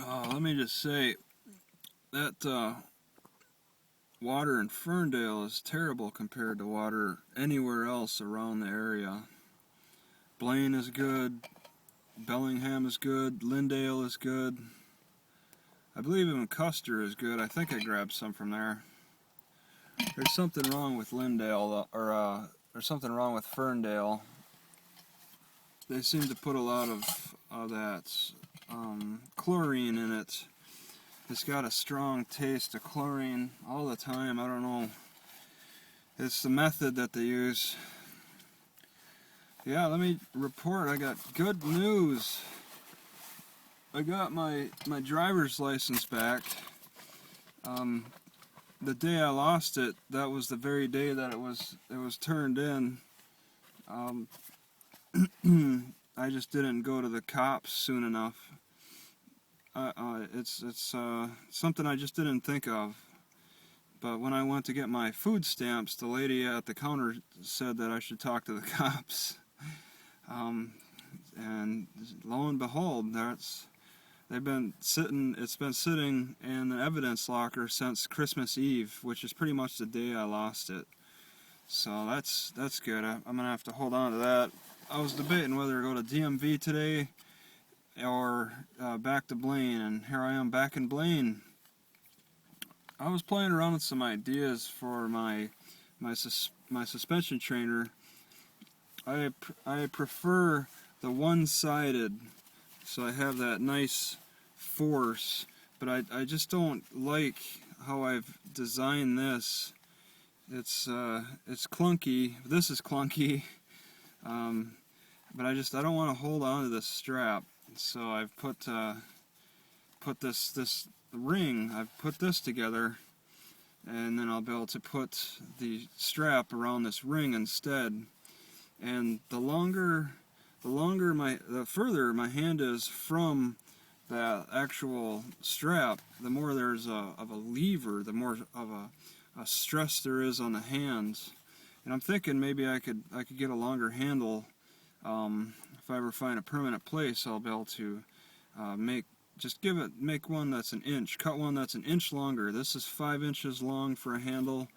Let me just say that water in Ferndale is terrible compared to water anywhere else around the area. Blaine is good, Bellingham is good, Lindale is good. I believe even Custer is good. I think I grabbed some from there. There's something wrong with Lindale, or there's something wrong with Ferndale. They seem to put a lot of that chlorine in it. It's got a strong taste of chlorine all the time. I don't know. It's the method that they use. Yeah, let me report. I got good news. I got my driver's license back. The day I lost it, that was the very day that it was turned in. I just didn't go to the cops soon enough. It's something I just didn't think of. But when I went to get my food stamps, the lady at the counter said that I should talk to the cops. And lo and behold, it's been sitting in the evidence locker since Christmas Eve, which is pretty much the day I lost it. So that's good. I'm gonna have to hold on to that. I was debating whether to go to DMV today or back to Blaine, and here I am back in Blaine. I was playing around with some ideas for my suspension trainer. I prefer the one-sided, so I have that nice force, but I just don't like how I've designed this. It's clunky. This is clunky, but I don't want to hold on to this strap. So I've put this ring. I've put this together, and then I'll be able to put the strap around this ring instead. And the further my hand is from that actual strap, the more there's of a lever, the more of a stress there is on the hands. And I'm thinking maybe I could get a longer handle. If I ever find a permanent place, I'll be able to make one that's an inch, cut one that's an inch longer. This is 5 inches long for a handle,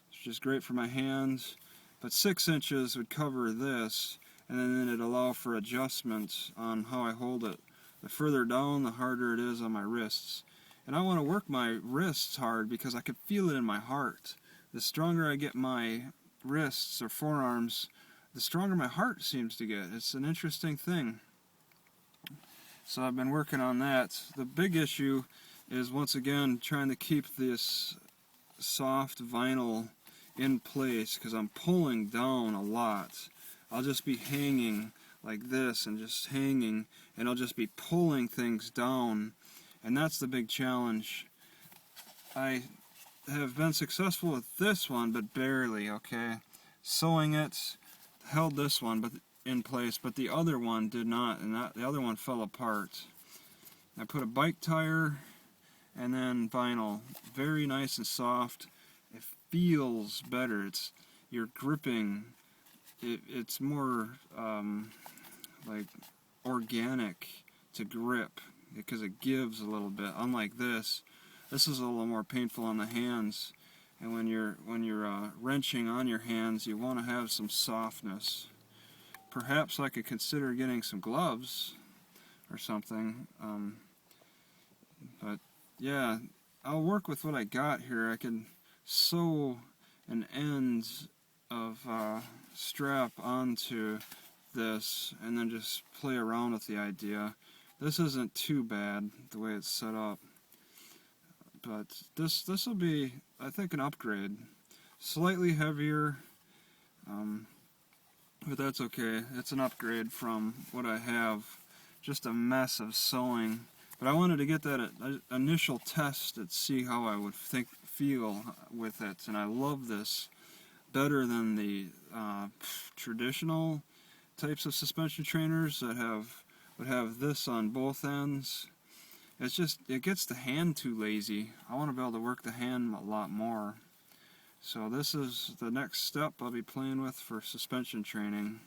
which is great for my hands, but 6 inches would cover this, and then it'd allow for adjustments on how I hold it. The further down, the harder it is on my wrists. And I want to work my wrists hard because I can feel it in my heart. The stronger I get my wrists or forearms, the stronger my heart seems to get. It's an interesting thing. So I've been working on that. The big issue is, once again, trying to keep this soft vinyl in place because I'm pulling down a lot. I'll just be hanging like this and just hanging, and I'll just be pulling things down, and that's the big challenge. I have been successful with this one, but barely, okay? Sewing it held this one in place, but the other one did not, and the other one fell apart. I put a bike tire and then vinyl, very nice and soft. It feels better. You're gripping. It's more like organic to grip because it gives a little bit. Unlike this is a little more painful on the hands, and when you're wrenching on your hands, you want to have some softness. Perhaps I could consider getting some gloves or something, but yeah, I'll work with what I got here. I can sew an end of strap onto this and then just play around with the idea. This isn't too bad the way it's set up, but this will be, I think, an upgrade. Slightly heavier, but that's okay. It's an upgrade from what I have. Just a mess of sewing. But I wanted to get that initial test and see how I would feel with it. And I love this better than the traditional types of suspension trainers that would have this on both ends. It gets the hand too lazy. I want to be able to work the hand a lot more. So this is the next step I'll be playing with for suspension training.